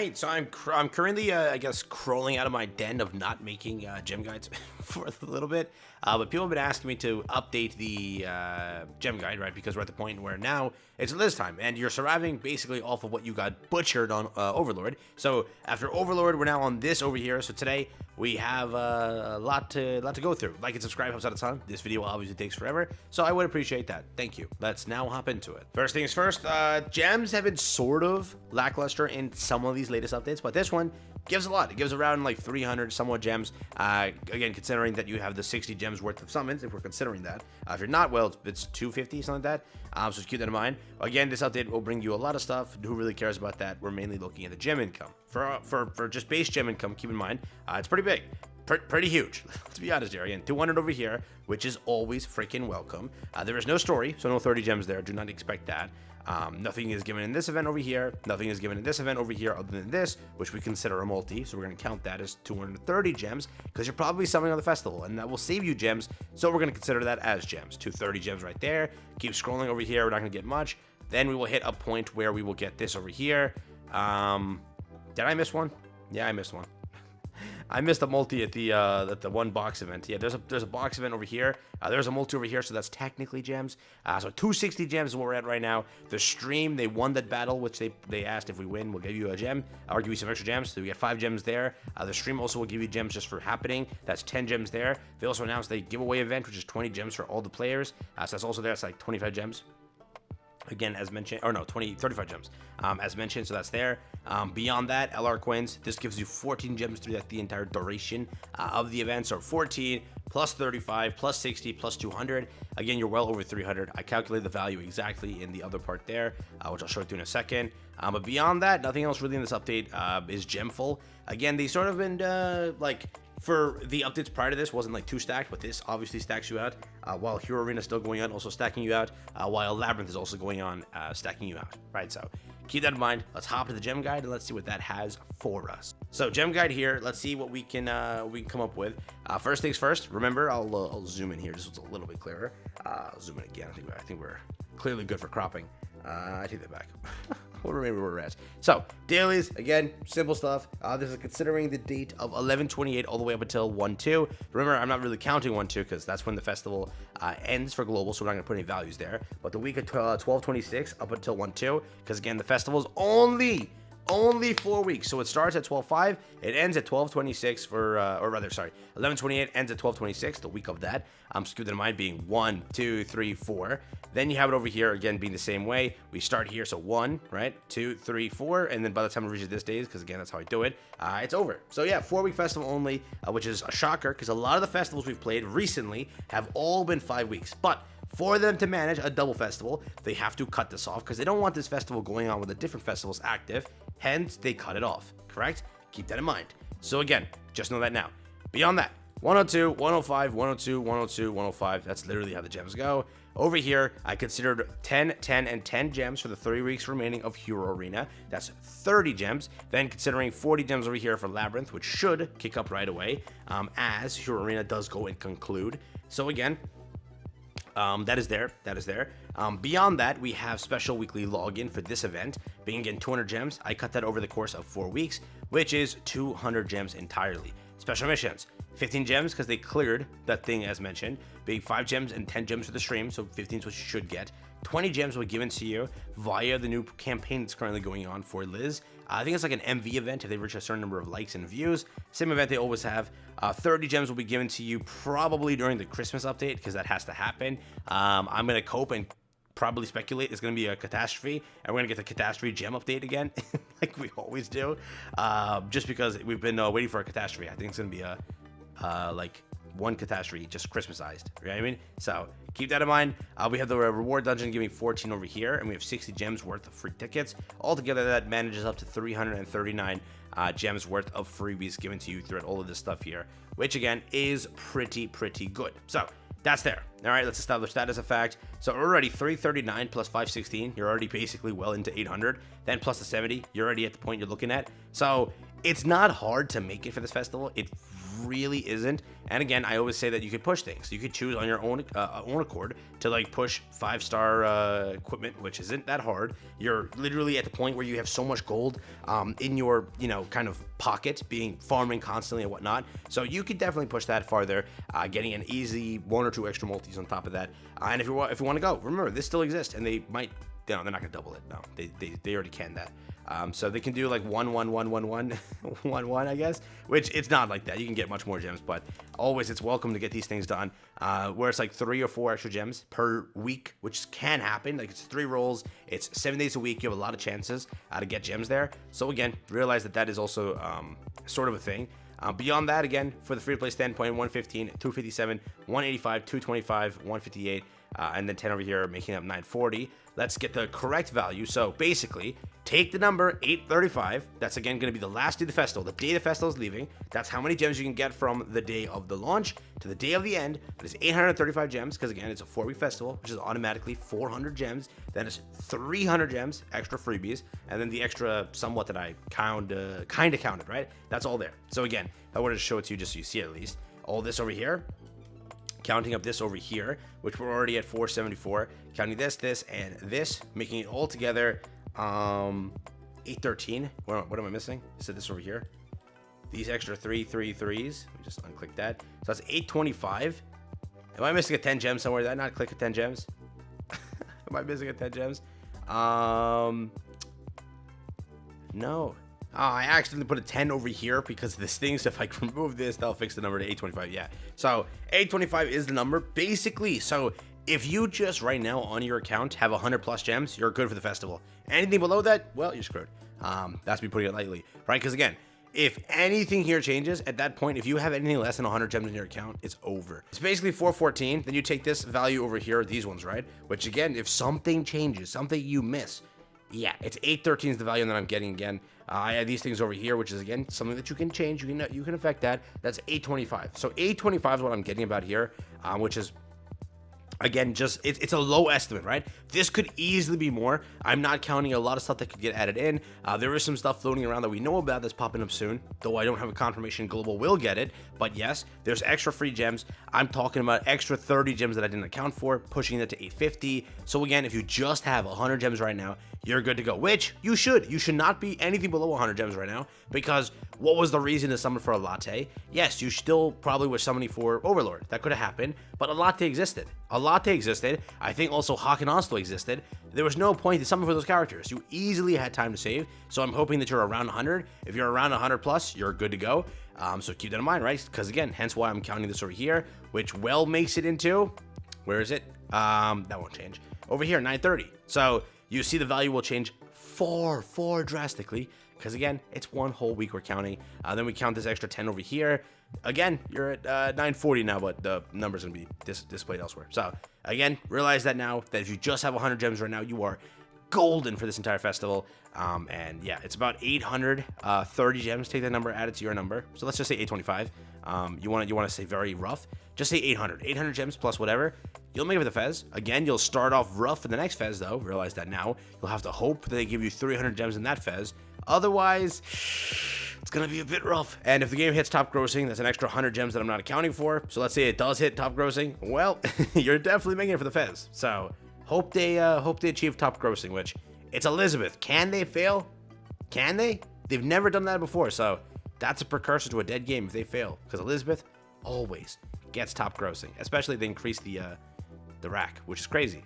right, so I'm currently, I guess, crawling out of my den of not making gem guides for a little bit. But people have been asking me to update the gem guide, right? Because we're at the point where now it's Liz time, and you're surviving basically off of what you got butchered on Overlord. So after Overlord, we're now on this over here. So today we have a lot to go through. Like and subscribe helps out a ton. This video obviously takes forever, so I would appreciate that. Thank you. Let's now hop into it. First things first, gems have been sort of lackluster in some of these latest updates, but this one gives a lot. It gives around like 300 somewhat gems. Again, considering that you have the 60 gems worth of summons, if we're considering that. If you're not, well, it's 250, something like that. So just keep that in mind. Again, this update will bring you a lot of stuff. Who really cares about that? We're mainly looking at the gem income. For just base gem income, keep in mind, it's pretty big. Pretty huge. Let's be honest here. Again, 200 over here, which is always freaking welcome. There is no story, so no 30 gems there. Do not expect that. Nothing is given in this event over here. Nothing is given in this event over here other than this, which we consider a multi. So we're going to count that as 230 gems because you're probably summoning on the festival, and that will save you gems. So we're going to consider that as gems. 230 gems right there. Keep scrolling over here. We're not going to get much. Then we will hit a point where we will get this over here. Did I miss one? Yeah, I missed one. I missed a multi at the one box event. Yeah, there's a box event over here. There's a multi over here, so that's technically gems. So 260 gems is what we're at right now. The stream, they won that battle, which they asked if we win, we'll give you a gem or give you some extra gems. So we get 5 gems there. The stream also will give you gems just for happening. That's 10 gems there. They also announced the giveaway event, which is 20 gems for all the players. So that's also there. It's like 25 gems. Again, as mentioned, or no, 35 gems, as mentioned, so that's there. Beyond that, LR coins, this gives you 14 gems through the entire duration of the event. So 14 plus 35 plus 60 plus 200. Again, you're well over 300. I calculated the value exactly in the other part there, which I'll show you in a second. But beyond that, nothing else really in this update is gemful. Again, they sort of been like, for the updates prior to this, wasn't like too stacked, but this obviously stacks you out, while Hero Arena is still going on, also stacking you out, while Labyrinth is also going on, stacking you out, right? So keep that in mind. Let's hop to the gem guide and let's see what that has for us. So gem guide here, let's see what we can come up with. First things first, remember, I'll zoom in here just so it's a little bit clearer. Zoom in again. I think we're clearly good for cropping. I take that back. We'll remember where we're at. So dailies, again, simple stuff. This is considering the date of 11/28 all the way up until 1/2. Remember, I'm not really counting 1/2 because that's when the festival ends for global, so we're not going to put any values there. But the week of 12/26 up until 1/2, because again, the festival is only 4 weeks. So it starts at 12/5, it ends at 12/26 for, or rather, sorry, 11/28 ends at 12/26, the week of that. Just keep that in mind, being 1, 2, 3, 4. Then you have it over here again being the same way. We start here, so 1, right, 2, 3, 4, and then by the time it reaches this days, because again that's how I do it, it's over. So yeah, 4-week festival only, which is a shocker because a lot of the festivals we've played recently have all been 5 weeks. But for them to manage a double festival, they have to cut this off because they don't want this festival going on with the different festivals active. Hence, they cut it off. Correct? Keep that in mind. So again, just know that now. Beyond that, 102, 105, 102, 102, 105. That's literally how the gems go. Over here, I considered 10, 10, and 10 gems for the 3 weeks remaining of Hero Arena. That's 30 gems. Then considering 40 gems over here for Labyrinth, which should kick up right away, as Hero Arena does go and conclude. So again, that is there. Beyond that, we have special weekly login for this event, being again 200 gems. I cut that over the course of 4 weeks, which is 200 gems entirely. Special missions, 15 gems because they cleared that thing as mentioned, being 5 gems and 10 gems for the stream, so 15 is what you should get. 20 gems will be given to you via the new campaign that's currently going on for Liz. I think it's like an MV event if they reach a certain number of likes and views. Same event they always have. 30 gems will be given to you probably during the Christmas update because that has to happen. I'm going to cope and probably speculate it's going to be a catastrophe, and we're going to get the catastrophe gem update again like we always do, just because we've been waiting for a catastrophe. I think it's going to be a like one catastrophe, just Christmasized, you know what I mean? So keep that in mind. We have the reward dungeon giving 14 over here, and we have 60 gems worth of free tickets. Altogether, that manages up to 339 gems worth of freebies given to you throughout all of this stuff here, which again is pretty good. So that's there. All right, let's establish that as a fact. So already 339 plus 516, you're already basically well into 800. Then plus the 70, you're already at the point you're looking at. So it's not hard to make it for this festival. It really isn't. And again, I always say that you could push things. You could choose on your own accord to like push 5-star equipment, which isn't that hard. You're literally at the point where you have so much gold in your, kind of pocket, being farming constantly and whatnot. So you could definitely push that farther, getting an easy 1 or 2 extra multis on top of that. And if you want to go, remember this still exists, and they might. No, they're not gonna double it. No, they already can that. So they can do like 1 1 1 1 1 1 1, I guess, which it's not like that. You can get much more gems, but always it's welcome to get these things done. Where it's like 3 or 4 extra gems per week, which can happen. Like it's 3 rolls, it's 7 days a week. You have a lot of chances to get gems there. So again, realize that is also sort of a thing. Beyond that, again, for the free-to-play standpoint, 115, 257, 185, 225, 158, and then 10 over here, making up 940. Let's get the correct value. So basically, take the number 835. That's again going to be the last day of the festival. The day the festival is leaving. That's how many gems you can get from the day of the launch to the day of the end. That is 835 gems, because again, it's a 4-week festival, which is automatically 400 gems. Then it's 300 gems, extra freebies, and then the extra somewhat that I kind of counted, right? That's all there. So again, I wanted to show it to you just so you see it at least. All this over here, counting up this over here, which we're already at 474, counting this, and this, making it all together 813. What am I missing? So this over here, these extra 333s, let me just unclick that. So that's 825. Am I missing a 10 gems somewhere? Did I not click a 10 gems? Am I missing a 10 gems? No. Oh, I accidentally put a 10 over here because of this thing. So if I can remove this, that'll fix the number to 825. Yeah. So 825 is the number basically. So if you just right now on your account have 100 plus gems, you're good for the festival. Anything below that, well, you're screwed. That's me putting it lightly, right? Because again, if anything here changes at that point, if you have anything less than 100 gems in your account, it's over. It's basically 414. Then you take this value over here, these ones, right? Which again, if something changes, something you miss, yeah, it's 813 is the value that I'm getting again. I have these things over here, which is again something that you can change. You can affect that. That's 825. So 825 is what I'm getting about here, which is again just it's a low estimate, right? This could easily be more. I'm not counting a lot of stuff that could get added in. There is some stuff floating around that we know about that's popping up soon, though I don't have a confirmation Global will get it. But yes, there's extra free gems. I'm talking about extra 30 gems that I didn't account for, pushing that to 850. So again, if you just have 100 gems right now, you're good to go, which you should. You should not be anything below 100 gems right now, because what was the reason to summon for a latte? Yes, you still probably were summoning for Overlord. That could have happened, but a latte existed. A latte existed. I think also Hawk and Oslo existed. There was no point to summon for those characters. You easily had time to save, so I'm hoping that you're around 100. If you're around 100 plus, you're good to go. So keep that in mind, right? Because again, hence why I'm counting this over here, which well makes it into, where is it? That won't change. Over here, 930. So you see the value will change far drastically, because again, it's 1 whole week we're counting. Then we count this extra 10 over here. Again, you're at 940 now, but the number's gonna be displayed elsewhere. So again, realize that now, that if you just have 100 gems right now, you are golden for this entire festival. And yeah, it's about 830 gems. Take that number, add it to your number. So let's just say 825. You want to say very rough. Just say 800 gems plus whatever. You'll make it for the fez. Again, you'll start off rough for the next fez though. Realize that now. You'll have to hope that they give you 300 gems in that fez. Otherwise, it's going to be a bit rough. And if the game hits top grossing, that's an extra 100 gems that I'm not accounting for. So let's say it does hit top grossing. Well, you're definitely making it for the fez. So hope they achieve top grossing, which it's Elizabeth. Can they fail? Can they? They've never done that before. So that's a precursor to a dead game if they fail, because Elizabeth always gets top grossing, especially if they increase the rack, which is crazy.